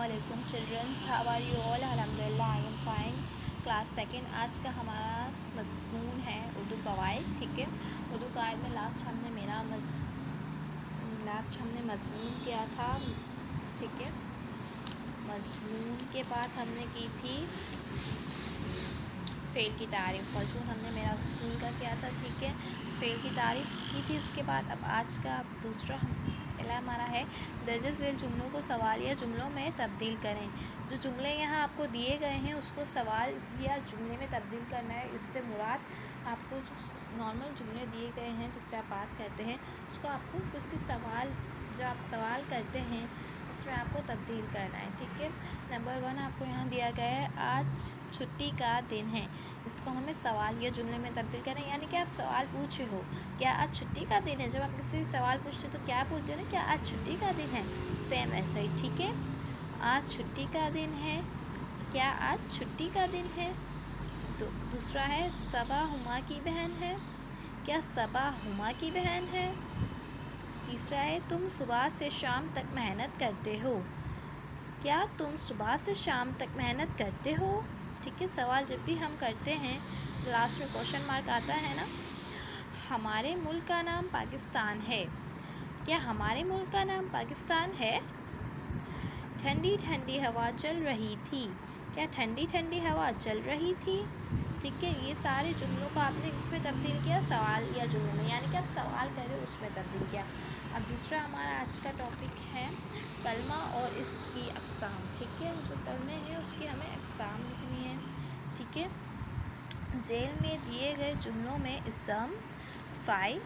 Assalamualaikum childrens, how are you all? Alhamdulillah I am fine. Class second आज का हमारा मज़मून है उर्दू कवायद। ठीक है, उर्दू कवायद में लास्ट हमने मज़मून किया था। ठीक है, मज़मून के बाद हमने की थी फ़ेल की तारीफ़। मज़मून हमने मेरा स्कूल का किया था। ठीक है, फ़ेल की तारीफ़ की थी। उसके बाद अब आज का दूसरा पहला हमारा है दर्जे ज़ेल जुमलों को सवाल या जुमलों में तब्दील करें। जो जुमले यहाँ आपको दिए गए हैं उसको सवाल या जुमले में तब्दील करना है। इससे मुराद आपको जो नॉर्मल जुमले दिए गए हैं जिससे आप बात करते हैं उसको आपको किसी सवाल जो आप सवाल करते हैं उसमें आपको तब्दील करना है। ठीक है, नंबर 1 आपको यहाँ दिया गया है आज छुट्टी का दिन है। इसको हमें सवाल या जुमले में तब्दील करें, यानी कि आप सवाल पूछे हो क्या आज छुट्टी का दिन है। जब आप किसी से सवाल पूछते हो तो क्या बोलते हो ना, क्या आज छुट्टी का दिन है। सेम ऐसा ही। ठीक है, आज छुट्टी का दिन है, क्या आज छुट्टी का दिन है। तो दूसरा है सबा हुमा की बहन है, क्या सबा हुमा की बहन है। तीसरा है तुम सुबह से शाम तक मेहनत करते हो, क्या तुम सुबह से शाम तक मेहनत करते हो। ठीक है, सवाल जब भी हम करते हैं लास्ट में क्वेश्चन मार्क आता है ना। हमारे मुल्क का नाम पाकिस्तान है, क्या हमारे मुल्क का नाम पाकिस्तान है। ठंडी ठंडी हवा चल रही थी, क्या ठंडी ठंडी हवा चल रही थी। ठीक है, ये सारे जुमलों को आपने इसमें तब्दील किया सवाल या जुमलों में, यानी कि आप सवाल करें उसमें तब्दील किया। अब दूसरा हमारा आज का टॉपिक है कलमा और इसकी अक़साम। ठीक है, जो कलमे हैं उसकी हमें अक़साम लिखनी है। ठीक है, ज़ेल में दिए गए जुमलों में इसम फ़ाइल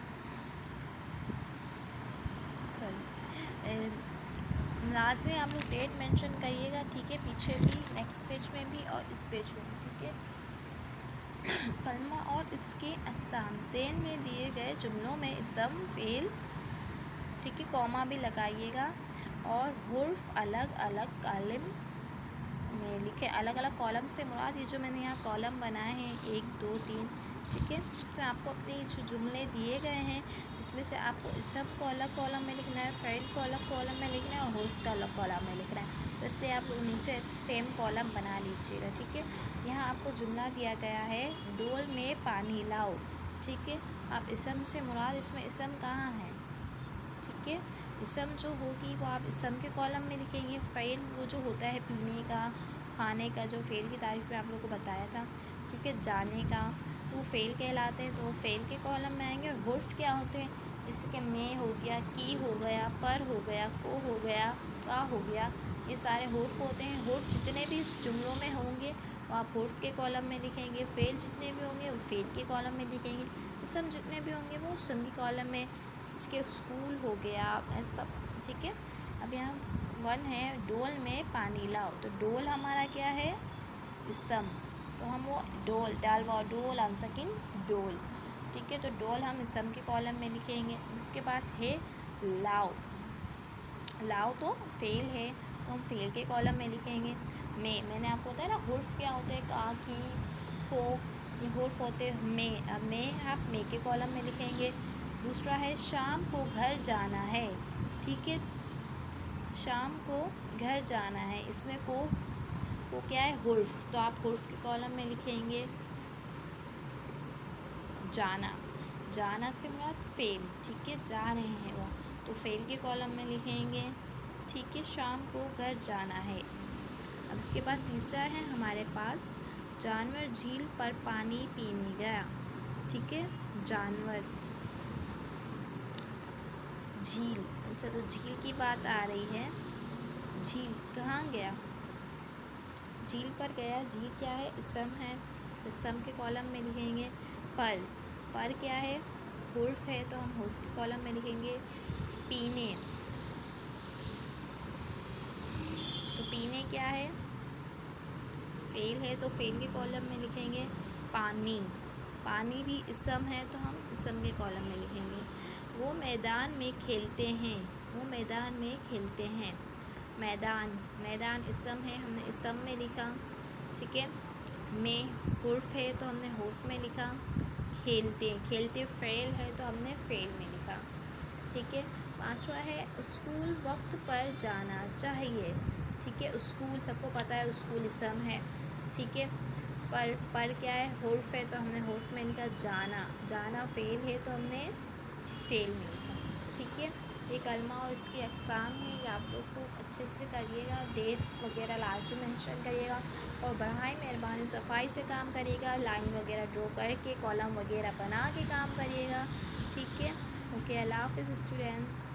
लाज़मी आप लोग डेट मेंशन करिएगा। ठीक है, पीछे भी नेक्स्ट पेज में भी और इस पेज में भी। ठीक है, कलमा और इसके अक़साम ज़ेल में दिए गए जुमलों में इसम फ़ेल। ठीक है, कॉमा भी लगाइएगा और हुर्फ़ अलग अलग कॉलम में लिखे। अलग अलग कॉलम से मुराद ये जो मैंने यहाँ कॉलम बनाए हैं 1 2 3। ठीक है, इसमें आपको अपने जो जुमले दिए गए हैं इसमें से आपको इसम को अलग कॉलम में लिखना है, फ़ेल को अलग कॉलम में लिखना है और हुर्फ़ का अलग कॉलम में लिखना है। तो इसलिए आप लोग नीचे सेम कॉलम बना लीजिएगा। ठीक है, यहाँ आपको जुमला दिया गया है डोल में पानी लाओ। ठीक है, आप इसम से मुराद इसमें इसम कहाँ है। ठीक है, इसम जो होगी वो आप इसम के कॉलम में लिखेंगे। फ़ेल वो जो होता है पीने का खाने का, जो फ़ेल की तारीफ़ में आप लोगों को बताया था। ठीक है, जाने का वो फ़ेल कहलाते हैं, तो वो फ़ेल के कॉलम में आएंगे। और हुर्फ़ क्या होते हैं, जैसे कि में हो गया, की हो गया, पर हो गया, को हो गया, का हो गया, ये सारे हुर्फ़ होते हैं। हुर्फ़ जितने भी इस जुमलों में होंगे वो आप हुर्फ़ के कॉलम में लिखेंगे। फ़ेल जितने भी होंगे वो फ़ेल के कॉलम में लिखेंगे। इसम जितने भी होंगे वो इसम के कॉलम में। इसके स्कूल हो गया ऐसा सब। ठीक है, अब यहाँ 1 है डोल में पानी लाओ। तो डोल हमारा क्या है, इसम। तो हम वो डोल डालवा डोल आंसकिन डोल। ठीक है, तो डोल हम इसम के कॉलम में लिखेंगे। इसके बाद है लाओ। लाओ तो फ़ेल है तो हम फ़ेल के कॉलम में लिखेंगे। मैंने आपको बताया ना हुर्फ़ क्या होते हैं, का की को, ये हुर्फ़ होते हैं में। अब में आप में के कॉलम में लिखेंगे। दूसरा है शाम को घर जाना है। ठीक है, शाम को घर जाना है, इसमें को क्या है, हुर्फ़, तो आप हुर्फ़ के कॉलम में लिखेंगे। जाना, जाना से मुराद फ़ेल। ठीक है, जा रहे हैं वो, तो फ़ेल के कॉलम में लिखेंगे। ठीक है, शाम को घर जाना है। अब इसके बाद तीसरा है हमारे पास जानवर झील पर पानी पीने गया। ठीक है, जानवर झील, अच्छा तो झील की बात आ रही है। झील कहाँ गया, झील पर गया। झील क्या है, इसम है, इसम के कॉलम में लिखेंगे। पर क्या है, हुर्फ़ है, तो हम हुर्फ़ के कॉलम में लिखेंगे। पीने, तो पीने क्या है, फ़ेल है, तो फ़ेल के कॉलम में लिखेंगे। पानी, पानी भी इसम है तो हम इसम के कॉलम में लिखेंगे। वो मैदान में खेलते हैं, वो मैदान में खेलते हैं। मैदान इसम है, हमने इसम में लिखा। ठीक है, में हुर्फ़ है तो हमने हुर्फ़ में लिखा। खेलते फ़ेल है तो हमने फ़ेल में लिखा। ठीक है, 5वां है स्कूल वक्त पर जाना चाहिए। ٹھیک ہے. اسکول سب کو پتہ ہے اسکول اسم ہے. ٹھیک ہے. پر کیا ہے حرف ہے تو ہم نے حرف میں لکھا جانا. جانا فعل ہے تو ہم نے فعل میں لکھا. ٹھیک ہے. یہ کلمہ اور اس کی اقسام ہیں. یہ آپ لوگ کو اچھے سے کریے گا. ڈیٹ وغیرہ لازمی مینشن کریے گا اور برائے مہربانی صفائی سے کام کریے گا. لائن وغیرہ ڈرا کر کے کالم وغیرہ بنا کے کام کریے گا. ٹھیک ہے. اوکے. اللہ حافظ اسٹوڈینٹس.